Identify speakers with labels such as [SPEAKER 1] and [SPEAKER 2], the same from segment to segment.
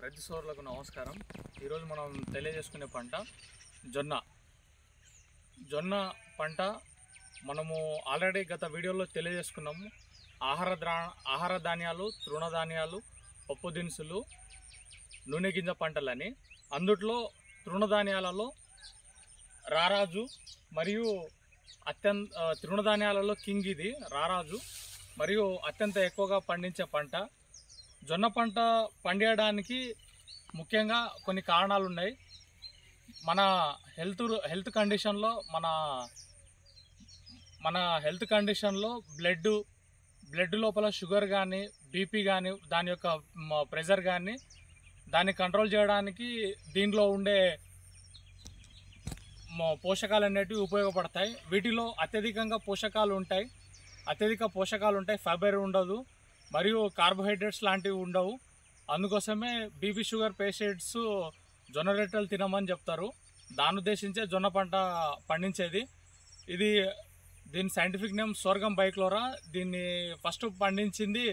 [SPEAKER 1] రైతు సోదరులకు నమస్కారం. ఈరోజు మనం తెలియజేసుకునే పంట జొన్న పంట. మనము ఆల్రెడీ గత వీడియోలో తెలియజేసుకున్నాము. ఆహార ధాన్యాలు, తృణధాన్యాలు, పప్పు దినుసులు, నూనె గింజ పంటలని. అందుట్లో తృణధాన్యాలలో రారాజు మరియు తృణధాన్యాలలో కింగ్ ఇది రారాజు మరియు అత్యంత ఎక్కువగా పండించే పంట. జొన్న పంట పండించడానికి ముఖ్యంగా కొన్ని కారణాలు ఉన్నాయి. మన హెల్త్ కండిషన్లో మన హెల్త్ కండిషన్లో బ్లడ్ లోపల షుగర్ కానీ, బీపీ కానీ, దాని యొక్క ప్రెషర్ కానీ దాన్ని కంట్రోల్ చేయడానికి దీనిలో ఉండే పోషకాలు అనేటివి ఉపయోగపడతాయి. వీటిలో అత్యధిక పోషకాలు ఉంటాయి. ఫైబర్ ఉండదు మరియు కార్బోహైడ్రేట్స్ లాంటివి ఉండవు. అందుకోసమే బీపీ షుగర్ పేషెంట్స్ జొన్న రొట్టెలు తినమని చెప్తారు. దాని ఉద్దేశించే జొన్న పంట పండించేది. దీని సైంటిఫిక్ నేమ్ సోర్గం బైక్లోరా. దీన్ని ఫస్ట్ పండించింది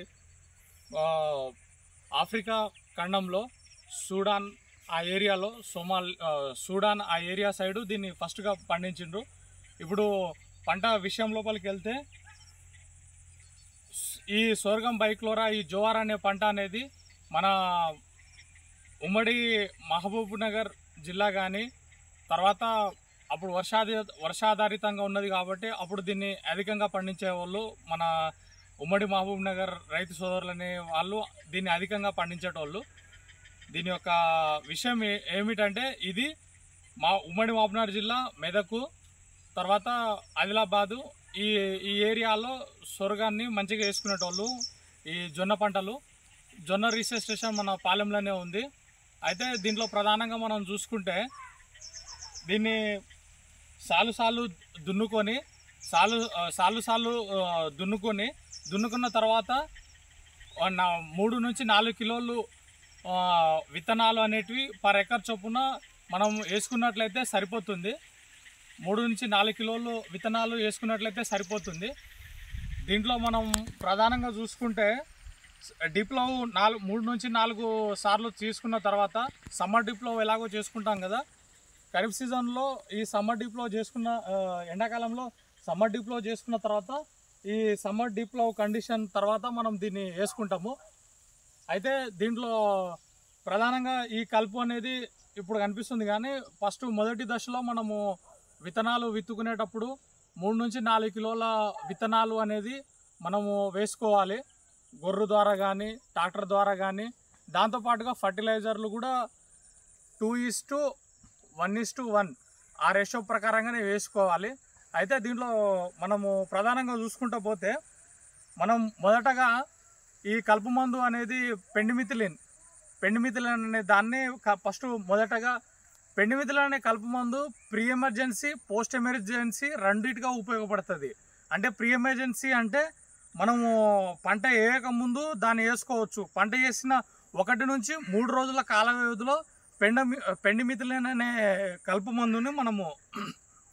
[SPEAKER 1] ఆఫ్రికా ఖండంలో సూడాన్ ఆ ఏరియాలో, సూడాన్ ఆ ఏరియా సైడు దీన్ని ఫస్ట్గా పండించిండ్రు. ఇప్పుడు పంట విషయం లోపలికి వెళ్తే, ఈ సోర్గం బైక్లోరా, ఈ జోవార్ అనే పంట అనేది మన ఉమ్మడి మహబూబ్ నగర్ జిల్లా కానీ, తర్వాత అప్పుడు వర్షాధారితంగా ఉన్నది కాబట్టి అప్పుడు దీన్ని అధికంగా పండించేవాళ్ళు. మన ఉమ్మడి మహబూబ్ నగర్ రైతు సోదరులు అనే వాళ్ళు దీన్ని అధికంగా పండించేటోళ్ళు. దీని యొక్క విషయం ఏమిటంటే, ఇది ఉమ్మడి మహబూబ్ నగర్ జిల్లా, మెదకు, తర్వాత ఆదిలాబాదు ఈ ఏరియాలో సొరగాన్ని మంచిగా వేసుకునేటోళ్ళు. ఈ జొన్న పంటలు, జొన్న రీసెర్చ్ స్టేషన్ మన పాలెంలోనే ఉంది. అయితే దీంట్లో ప్రధానంగా మనం చూసుకుంటే, దీన్ని సాలు దున్నుకున్న తర్వాత 3 నుంచి 4 కిలోలు విత్తనాలు అనేటివి పర్ ఎకర్ చొప్పున మనం వేసుకున్నట్లయితే సరిపోతుంది. 3 నుంచి 4 కిలోలు విత్తనాలు వేసుకున్నట్లయితే సరిపోతుంది. దీంట్లో మనం ప్రధానంగా చూసుకుంటే, డిప్లో 3 నుంచి 4 సార్లు తీసుకున్న తర్వాత, సమ్మర్ డిప్లో ఎలాగో చేసుకుంటాం కదా, ఖరీఫ్ సీజన్లో ఈ సమ్మర్ డిప్లో ఎండాకాలంలో సమ్మర్ డిప్లో చేసుకున్న తర్వాత, ఈ సమ్మర్ డిప్లో కండిషన్ తర్వాత మనం దీన్ని వేసుకుంటాము. అయితే దీంట్లో ప్రధానంగా ఈ కలుపు అనేది ఇప్పుడు కనిపిస్తుంది. కానీ ఫస్ట్ మొదటి దశలో మనము విత్తనాలు విత్తుకునేటప్పుడు 3 నుంచి 4 కిలోల విత్తనాలు అనేది మనము వేసుకోవాలి, గొర్రు ద్వారా కానీ, ట్రాక్టర్ ద్వారా కానీ. దాంతోపాటుగా ఫర్టిలైజర్లు కూడా 2:1:1 ఆ రేషియో ప్రకారంగానే వేసుకోవాలి. అయితే దీంట్లో మనము ప్రధానంగా చూసుకుంటూ పోతే, మనం మొదటగా ఈ కలుపు మందు అనేది పెండిమిథిలిన్ అనే దాన్ని ఫస్ట్ మొదటగా పెండిమిథిలిన్ అనే కలుపు మందు ప్రీ ఎమర్జెన్సీ, పోస్ట్ ఎమర్జెన్సీ రెండింటిగా ఉపయోగపడుతుంది. అంటే ప్రీ ఎమర్జెన్సీ అంటే మనము పంట వేయక ముందు దాన్ని వేసుకోవచ్చు. పంట వేసిన 1 నుంచి 3 రోజుల కాల వ్యవధిలో పెండిమిథిలిన్ అనే కలుపు మందుని మనము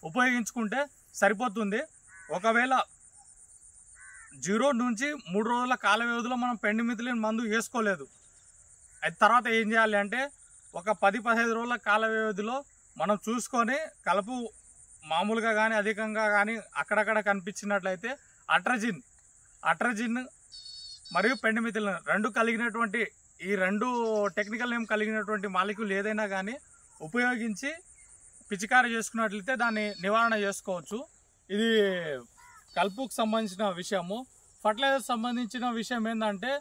[SPEAKER 1] ఉపయోగించుకుంటే సరిపోతుంది. ఒకవేళ 0 నుంచి 3 రోజుల కాల వ్యవధిలో మనం పెండిమిథిలిన్ మందు వేసుకోలేదు, అయితే తర్వాత ఏం చేయాలి అంటే, ఒక 10-15 రోజుల కాల వ్యవధిలో మనం చూసుకొని, కలుపు మామూలుగా కానీ అధికంగా కానీ అక్కడక్కడ కనిపించినట్లయితే అట్రజిన్ మరియు పెండిమిథిలిన్ రెండు కలిగినటువంటి, ఈ 2 టెక్నికల్ నేమ్ కలిగినటువంటి మాలిక్యూల్ ఏదైనా కానీ ఉపయోగించి పిచికారీ చేసుకున్నట్లయితే దాన్ని నివారణ చేసుకోవచ్చు. ఇది కలుపుకు సంబంధించిన విషయము. ఫర్టిలైజర్ సంబంధించిన విషయం ఏంటంటే,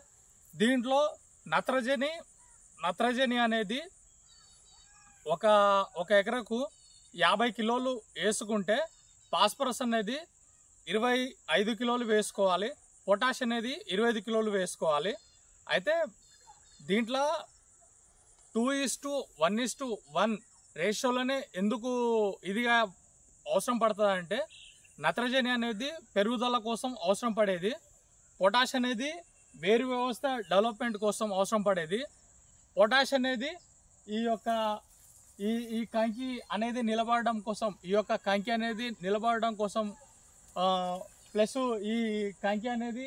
[SPEAKER 1] దీంట్లో నత్రజని అనేది ఒక ఎకరకు 50 కిలోలు వేసుకుంటే, ఫాస్ఫరస్ అనేది 25 కిలోలు వేసుకోవాలి, పొటాష్ అనేది 25 కిలోలు వేసుకోవాలి. అయితే దీంట్లో 2:1:1 రేషియోలోనే ఎందుకు ఇదిగా అవసరం పడుతుందంటే, నత్రజని అనేది పెరుగుదల కోసం అవసరం పడేది, పొటాష్ అనేది వేరు వ్యవస్థ డెవలప్మెంట్ కోసం అవసరం పడేది, పొటాష్ అనేది ఈ కంకి అనేది నిలబడడం కోసం, ప్లస్ ఈ కంకి అనేది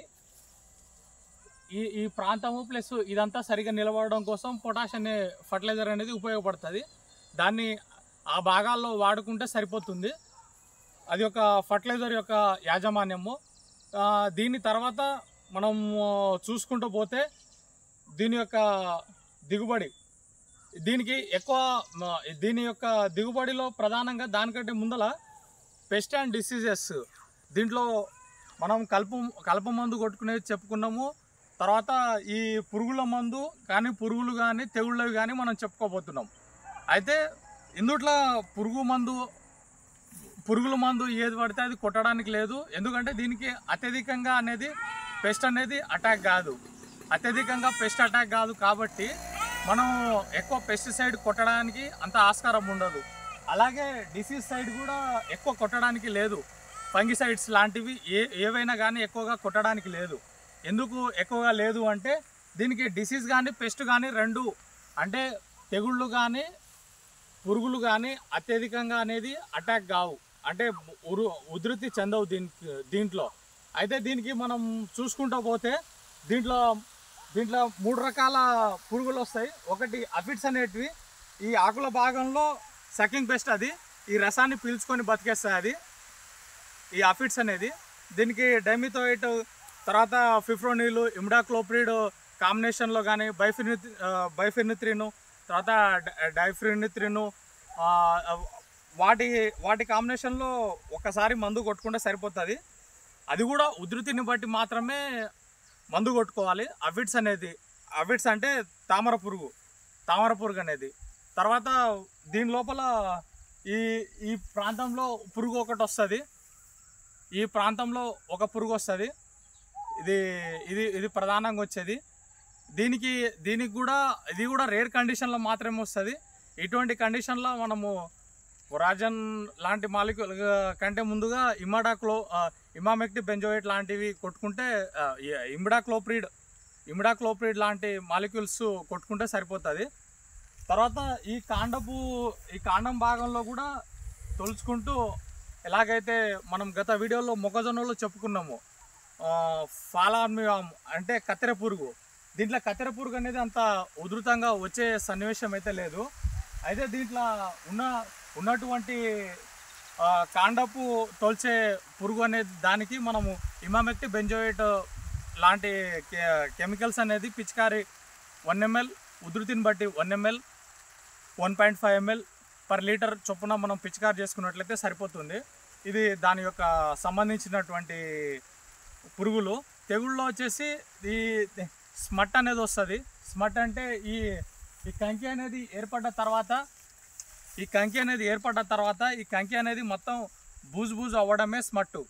[SPEAKER 1] ఈ ఈ ప్రాంతము ప్లస్ ఇదంతా సరిగా నిలబడడం కోసం పొటాష్ అనే ఫర్టిలైజర్ అనేది ఉపయోగపడుతుంది. దాన్ని ఆ భాగాల్లో వాడుకుంటే సరిపోతుంది. అది ఒక ఫర్టిలైజర్ యొక్క యాజమాన్యము. దీని తర్వాత మనం చూసుకుంటూ పోతే దీని యొక్క దిగుబడి, దీని యొక్క దిగుబడిలో ప్రధానంగా దానికంటే ముందల పెస్ట్ అండ్ డిసీజెస్, దీంట్లో మనం కలుపు మందు కొట్టుకునేది చెప్పుకున్నాము. తర్వాత ఈ పురుగుల మందు కానీ పురుగులు కానీ తెగుళ్ళవి కానీ మనం చెప్పుకోబోతున్నాం. అయితే ఇందుట్లో పురుగుల మందు ఏది పడితే అది కొట్టడానికి లేదు. ఎందుకంటే దీనికి అత్యధికంగా అనేది పెస్ట్ అనేది అటాక్ కాదు, అత్యధికంగా పెస్ట్ అటాక్ కాదు. కాబట్టి మనం ఎక్కువ పెస్టిసైడ్ కొట్టడానికి అంత ఆస్కారం ఉండదు. అలాగే డిసీజ్ సైడ్ కూడా ఎక్కువ కొట్టడానికి లేదు. ఫంగిసైడ్స్ లాంటివి ఏవైనా కానీ ఎక్కువగా కొట్టడానికి లేదు. ఎందుకు ఎక్కువగా లేదు అంటే దీనికి డిసీజ్ కానీ పెస్ట్ కానీ రెండు, అంటే తెగుళ్ళు కానీ పురుగులు కానీ అత్యధికంగా అనేది అటాక్ కావు, అంటే ఉధృతి చెందవు దీంట్లో. అయితే దీనికి మనం చూసుకుంటూ పోతే దీంట్లో 3 రకాల పురుగులు వస్తాయి. ఒకటి అఫిడ్స్ అనేటివి, ఈ ఆకుల భాగంలో సకింగ్ పెస్ట్, అది ఈ రసాన్ని పీల్చుకొని బతికేస్తాయి అది ఈ అఫిడ్స్ అనేది. దీనికి డైమిథోయేట్, తర్వాత ఫిప్రోనిల్, ఇమిడాక్లోప్రిడ్ కాంబినేషన్లో కానీ బైఫినిత్రిన్, తర్వాత డైఫ్రినిత్రిన్, వాటి కాంబినేషన్లో ఒకసారి మందు కొట్టుకుంటే సరిపోతుంది. అది కూడా ఉధృతిని బట్టి మాత్రమే మందు కొట్టుకోవాలి. అవిడ్స్ అంటే తామర పురుగు అనేది. తర్వాత దీని లోపల ఈ ప్రాంతంలో పురుగు ఒకటి వస్తుంది, ఈ ప్రాంతంలో ఒక పురుగు వస్తుంది. ఇది ప్రధానంగా వచ్చేది. దీనికి కూడా ఇది కూడా రేర్ కండిషన్లో మాత్రమే వస్తుంది. ఇటువంటి కండిషన్లో మనము కొరాజన్ లాంటి మాలిక్యూల్ కంటే ముందుగా ఇమామెక్టివ్ బెంజోయేట్ లాంటివి కొట్టుకుంటే, ఇమిడాక్లోప్రిడ్ లాంటి మాలిక్యూల్స్ కొట్టుకుంటే సరిపోతుంది. తర్వాత ఈ కాండం భాగంలో కూడా తొలుచుకుంటూ, ఎలాగైతే మనం గత వీడియోలో మొక్కజొన్నలో చెప్పుకున్నాము, ఫాలార్మియామ్ అంటే కత్తెర పురుగు. దీంట్లో కత్తెర పురుగు అనేది అంత ఉధృతంగా వచ్చే సన్నివేశం అయితే లేదు. అయితే దీంట్లో ఉన్నటువంటి కాండపు తోల్చే పురుగు అనేది దానికి మనము ఇమామెక్టివ్ బెంజోయేట్ లాంటి కెమికల్స్ అనేది పిచికారి 1 ml, ఉధృతిని బట్టి 1 ml, 1.5 ml per లీటర్ చొప్పున మనం పిచికారి చేసుకున్నట్లయితే సరిపోతుంది. ఇది దాని యొక్క సంబంధించినటువంటి పురుగులు. తెగుళ్ళలో వచ్చేసి ఈ స్మట్ అనేది వస్తుంది. స్మట్ అంటే ఈ కంకి అనేది ఏర్పడ్డ తర్వాత ఈ కంకి అనేది మొత్తం బూజు అవ్వడమే స్మట్టు.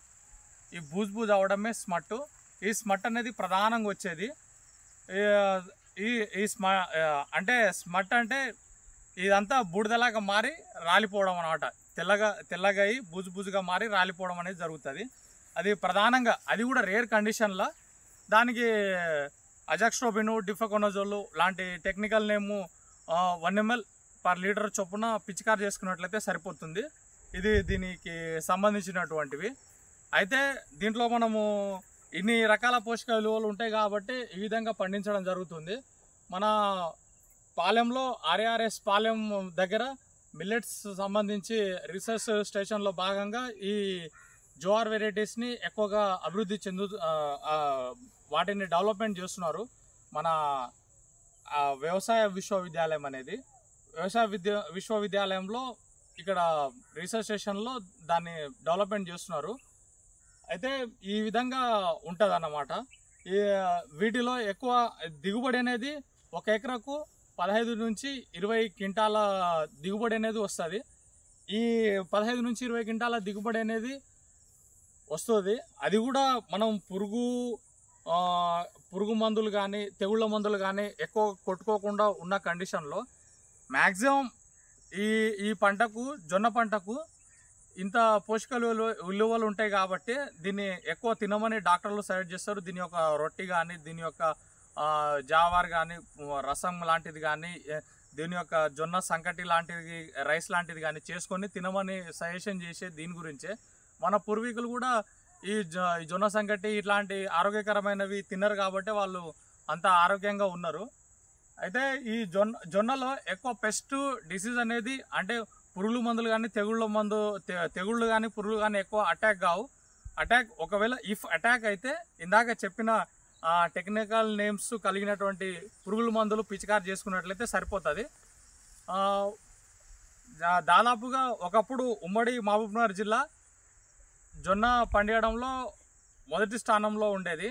[SPEAKER 1] ఈ బూజు అవ్వడమే స్మట్టు. ఈ స్మట్ అనేది ప్రధానంగా వచ్చేది. స్మట్ అంటే ఇదంతా బూడిదలాగా మారి రాలిపోవడం అన్నమాట. తెల్లగా అయి బూజుగా మారి రాలిపోవడం అనేది జరుగుతుంది. అది ప్రధానంగా, అది కూడా రేర్ కండిషన్లో. దానికి అజాక్స్ట్రోబిన్, డిఫెకోనజోల్ లాంటి టెక్నికల్ నేము 1 ml per లీటర్ చొప్పున పిచికారి చేసుకున్నట్లయితే సరిపోతుంది. ఇది దీనికి సంబంధించినటువంటివి. అయితే దీంట్లో మనము ఇన్ని రకాల పోషక విలువలు ఉంటాయి కాబట్టి ఈ విధంగా పండించడం జరుగుతుంది. మన పాలెంలో ఆర్ఆర్ఎస్ పాలెం దగ్గర మిల్లెట్స్ సంబంధించి రీసెర్చ్ స్టేషన్లో భాగంగా ఈ జోఆర్ వెరైటీస్ని ఎక్కువగా అభివృద్ధి వాటిని డెవలప్మెంట్ చేస్తున్నారు. మన వ్యవసాయ విశ్వవిద్యాలయం అనేది, విశ్వవిద్యాలయంలో ఇక్కడ రీసెర్చ్ స్టేషన్లో దాన్ని డెవలప్మెంట్ చేస్తున్నారు. అయితే ఈ విధంగా ఉంటుంది అన్నమాట. వీటిలో ఎక్కువ దిగుబడి అనేది 1 ఎకరాకు 15 నుంచి 20 క్వింటాల దిగుబడి అనేది వస్తుంది. ఈ 15 నుంచి 20 క్వింటాల దిగుబడి అనేది వస్తుంది. అది కూడా మనం పురుగు మందులు కానీ తెగుళ్ళ మందులు కానీ ఎక్కువ కొట్టుకోకుండా ఉన్న కండిషన్లో మ్యాక్సిమం ఈ పంటకు, జొన్న పంటకు ఇంత పోషక విలువలు ఉంటాయి కాబట్టి దీన్ని ఎక్కువ తినమని డాక్టర్లు సజెస్ట్ చేస్తారు. దీని యొక్క రొట్టి కానీ, దీని యొక్క జావార్ కానీ, రసం లాంటిది కానీ, దీని యొక్క జొన్న సంకటి లాంటిది, రైస్ లాంటిది కానీ చేసుకొని తినమని సజెషన్ చేసే దీని గురించే. మన పూర్వీకులు కూడా ఈ జొన్న సంకటి ఇట్లాంటి ఆరోగ్యకరమైనవి తిన్నారు కాబట్టి వాళ్ళు అంత ఆరోగ్యంగా ఉన్నారు. అయితే ఈ జొన్నలో ఎక్కువ పెస్ట్ డిసీజ్ అనేది అంటే పురుగుల మందులు కానీ తెగుళ్ళు కానీ పురుగులు కానీ ఎక్కువ అటాక్ కావు. ఒకవేళ అటాక్ అయితే ఇందాక చెప్పిన టెక్నికల్ నేమ్స్ కలిగినటువంటి పురుగుల మందులు పిచికారి చేసుకున్నట్లయితే సరిపోతుంది. దాదాపుగా ఒకప్పుడు ఉమ్మడి మహబూబ్నగర్ జిల్లా జొన్న పండియడంలో మొదటి స్థానంలో ఉండేది.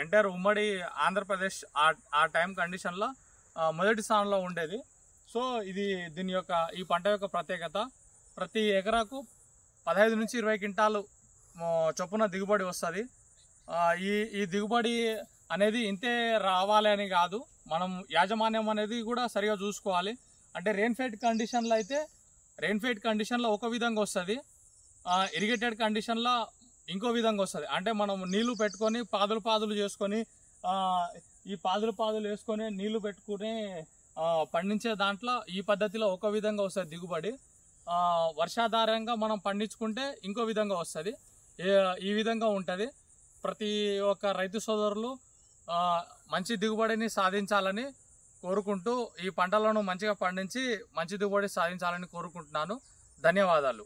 [SPEAKER 1] ఎంటైర్ ఉమ్మడి ఆంధ్రప్రదేశ్ ఆ టైం కండిషన్లో మొదటి స్థానంలో ఉండేది. సో ఈ పంట యొక్క ప్రత్యేకత ప్రతి ఎకరాకు 15 నుంచి 20 క్వింటాలు చొప్పున దిగుబడి వస్తుంది. ఈ దిగుబడి అనేది ఇంతే రావాలి అని కాదు, మనం యాజమాన్యం అనేది కూడా సరిగా చూసుకోవాలి. అంటే రెయిన్ ఫెడ్ కండిషన్లో ఒక విధంగా వస్తుంది, ఇరిగేటెడ్ కండిషన్లో ఇంకో విధంగా వస్తుంది. అంటే మనం నీళ్లు పెట్టుకొని పాదులు చేసుకొని ఈ పాదులు వేసుకొని నీళ్లు పెట్టుకుని పండించే దాంట్లో ఈ పద్ధతిలో ఒక విధంగా వస్తుంది దిగుబడి. వర్షాధారంగా మనం పండించుకుంటే ఇంకో విధంగా వస్తుంది. ఈ విధంగా ఉంటుంది. ప్రతి ఒక్క రైతు సోదరులు మంచి దిగుబడిని సాధించాలని కోరుకుంటూ ఈ పంటలను మంచిగా పండించి మంచి దిగుబడి సాధించాలని కోరుకుంటున్నాను. ధన్యవాదాలు.